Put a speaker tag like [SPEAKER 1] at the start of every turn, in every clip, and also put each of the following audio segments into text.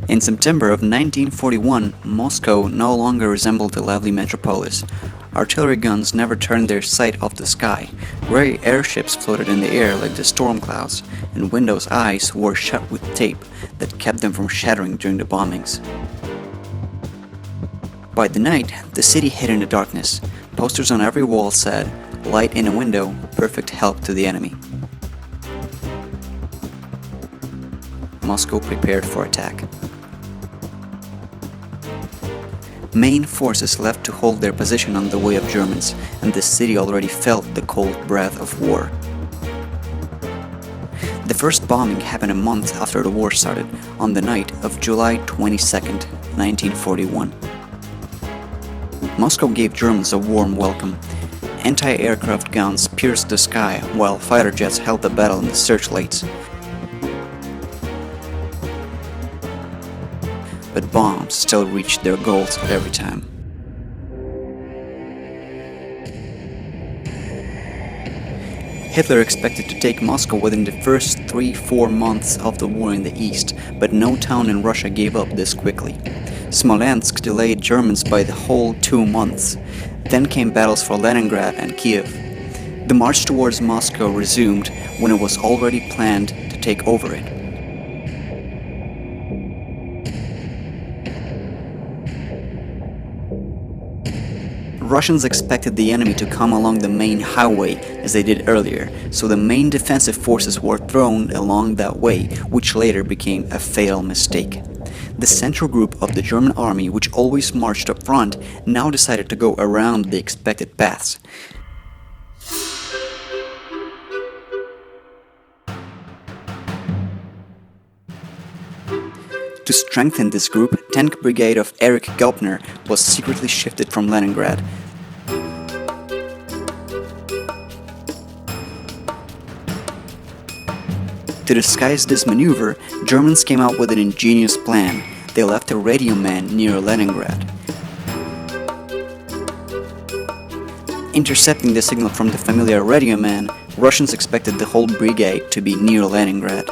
[SPEAKER 1] In September of 1941, Moscow no longer resembled a lively metropolis. Artillery guns never turned their sight off the sky, gray airships floated in the air like the storm clouds, and windows' eyes were shut with tape that kept them from shattering during the bombings. By the night, the city hid in the darkness. Posters on every wall said, "Light in a window, perfect help to the enemy." Moscow prepared for attack. Main forces left to hold their position on the way of Germans, and the city already felt the cold breath of war. The first bombing happened a month after the war started, on the night of July 22nd, 1941. Moscow gave Germans a warm welcome. Anti-aircraft guns pierced the sky, while fighter jets held the battle in the searchlights. But bombs still reached their goals every time. Hitler expected to take Moscow within the first 3-4 months of the war in the east, but no town in Russia gave up this quickly. Smolensk delayed Germans by the whole 2 months. Then came battles for Leningrad and Kiev. The march towards Moscow resumed when it was already planned to take over it. Russians expected the enemy to come along the main highway as they did earlier, so the main defensive forces were thrown along that way, which later became a fatal mistake. The central group of the German army, which always marched up front, now decided to go around the expected paths. To strengthen this group, 10th Brigade of Erich Gelbner was secretly shifted from Leningrad. To disguise this maneuver, Germans came up with an ingenious plan. They left a radio man near Leningrad. Intercepting the signal from the familiar radio man, Russians expected the whole brigade to be near Leningrad.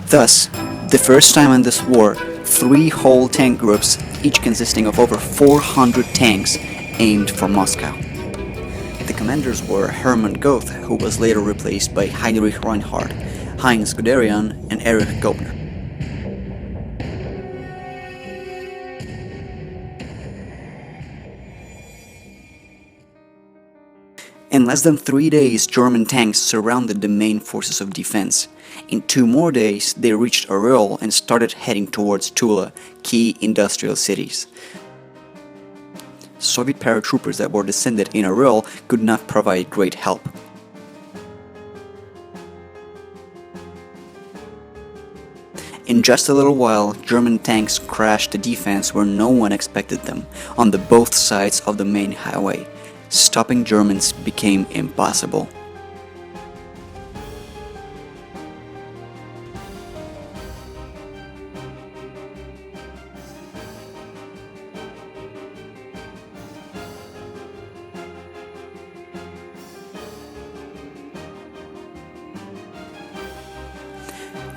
[SPEAKER 1] Thus, the first time in this war, 3 whole tank groups, each consisting of over 400 tanks, aimed for Moscow. The commanders were Hermann Goeth, who was later replaced by Heinrich Reinhardt, Heinz Guderian, and Erich Gelbner. In less than 3 days, German tanks surrounded the main forces of defense. In 2 more days, they reached Oryol and started heading towards Tula, key industrial cities. Soviet paratroopers that were descended in Oryol could not provide great help. In just a little while, German tanks crashed the defense where no one expected them, on the both sides of the main highway. Stopping Germans became impossible.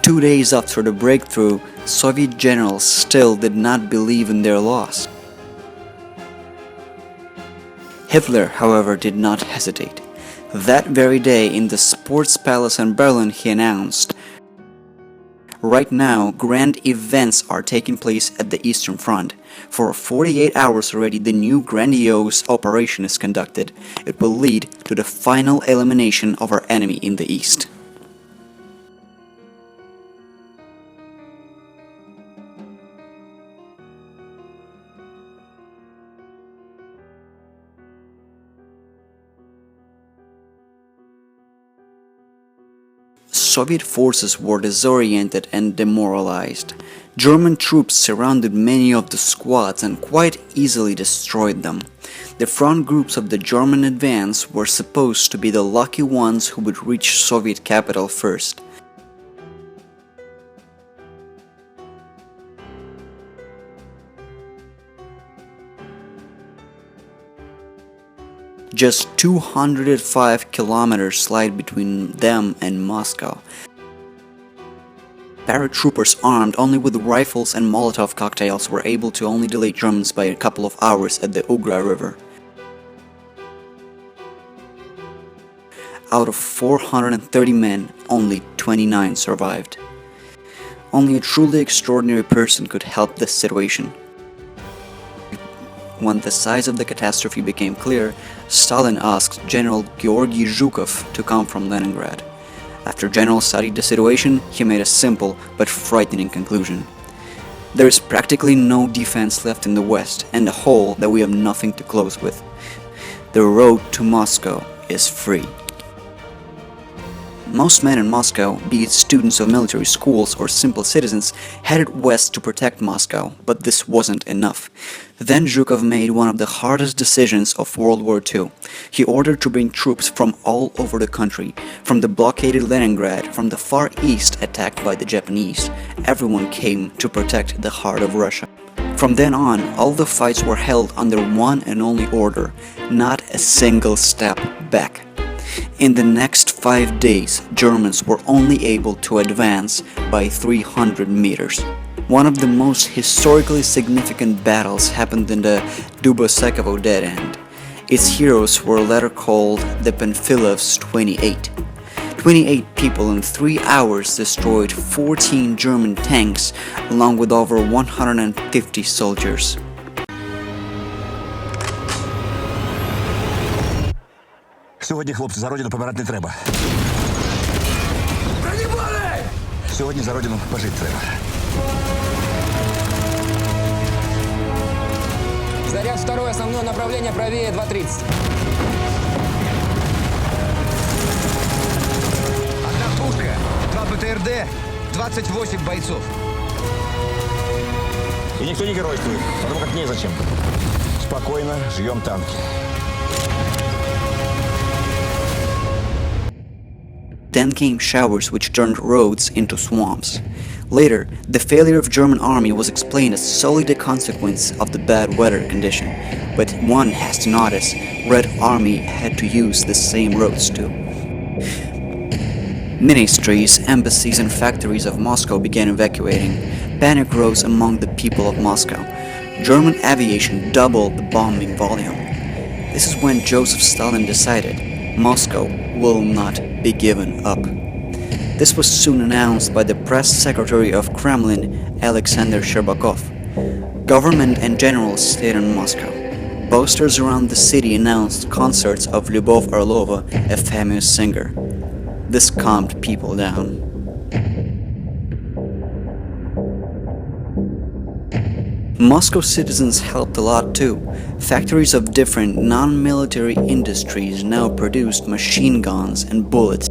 [SPEAKER 1] Two days after the breakthrough, Soviet generals still did not believe in their loss. Hitler, however, did not hesitate. That very day, in the Sports Palace in Berlin, he announced, "Right now, grand events are taking place at the Eastern Front. For 48 hours already, the new grandiose operation is conducted. It will lead to the final elimination of our enemy in the East." Soviet forces were disoriented and demoralized. German troops surrounded many of the squads and quite easily destroyed them. The front groups of the German advance were supposed to be the lucky ones who would reach Soviet capital first. Just 205 kilometers lie between them and Moscow. Paratroopers armed only with rifles and Molotov cocktails were able to only delay Germans by a couple of hours at the Ugra River. Out of 430 men, only 29 survived. Only a truly extraordinary person could help this situation. When the size of the catastrophe became clear, Stalin asked General Georgy Zhukov to come from Leningrad. After General studied the situation, he made a simple but frightening conclusion. There is practically no defense left in the West, and a hole that we have nothing to close with. The road to Moscow is free. Most men in Moscow, be it students of military schools or simple citizens, headed west to protect Moscow, but this wasn't enough. Then Zhukov made one of the hardest decisions of World War II. He ordered to bring troops from all over the country, from the blockaded Leningrad, from the Far East attacked by the Japanese. Everyone came to protect the heart of Russia. From then on, all the fights were held under one and only order, not a single step back. In the next 5 days, Germans were only able to advance by 300 meters. One of the most historically significant battles happened in the Dubosekovo Dead End. Its heroes were later called the Panfilovs 28. 28 people in 3 hours destroyed 14 German tanks along with over 150 soldiers.
[SPEAKER 2] Сьогодні, хлопці, за родину помирати не треба. Сьогодні за родину пожити треба.
[SPEAKER 3] Заряд второе, основное направление правее 2.30.
[SPEAKER 2] Одна пушка, 2 ПТРД, 28 бойцов. И никто не геройствует, потому как незачем. Спокойно жьем танки.
[SPEAKER 1] Then came showers which turned roads into swamps. Later, the failure of German army was explained as solely the consequence of the bad weather condition. But one has to notice, Red Army had to use the same roads too. Ministries, embassies and factories of Moscow began evacuating. Panic rose among the people of Moscow. German aviation doubled the bombing volume. This is when Joseph Stalin decided, Moscow will not be given up. This was soon announced by the press secretary of Kremlin, Alexander Sherbakov. Government and generals stayed in Moscow. Posters around the city announced concerts of Lyubov Orlova, a famous singer. This calmed people down. Moscow citizens helped a lot too. Factories of different non-military industries now produced machine guns and bullets.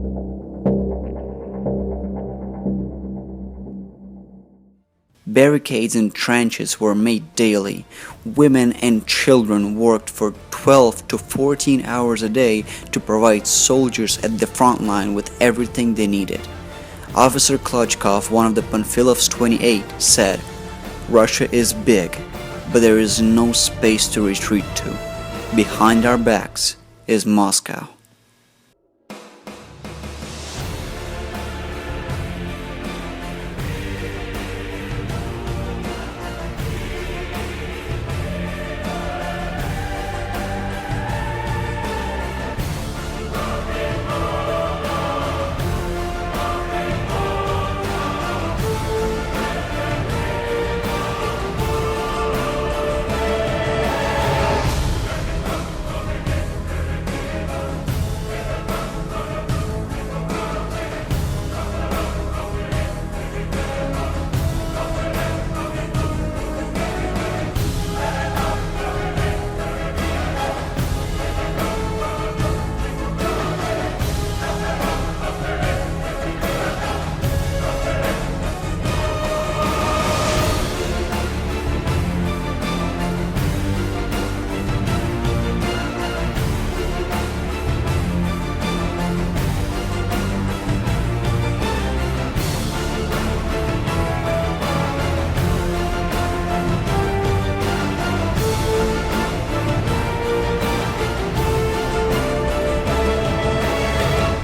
[SPEAKER 1] Barricades and trenches were made daily. Women and children worked for 12 to 14 hours a day to provide soldiers at the front line with everything they needed. Officer Klochkov, one of the Panfilovs 28, said, "Russia is big, but there is no space to retreat to. Behind our backs is Moscow."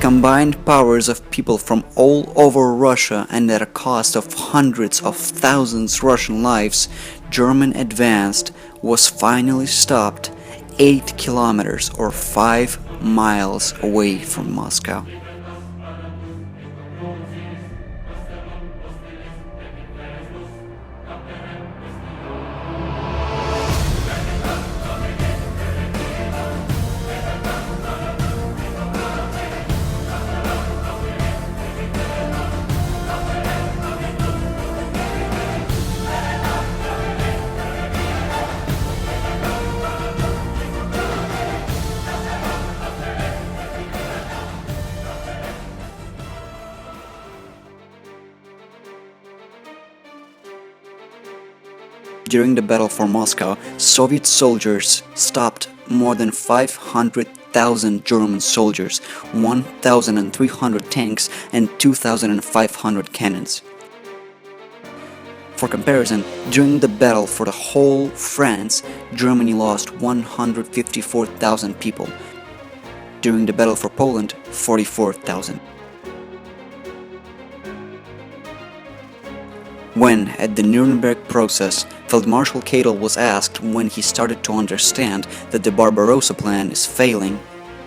[SPEAKER 1] combined powers of people from all over Russia and at a cost of hundreds of thousands Russian lives, German advance was finally stopped 8 kilometers or 5 miles away from Moscow. During the battle for Moscow, Soviet soldiers stopped more than 500,000 German soldiers, 1,300 tanks, and 2,500 cannons. For comparison, during the battle for the whole France, Germany lost 154,000 people. During the battle for Poland, 44,000. When, at the Nuremberg process, Feldmarschall Keitel was asked when he started to understand that the Barbarossa plan is failing,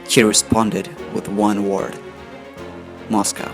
[SPEAKER 1] he responded with one word: Moscow.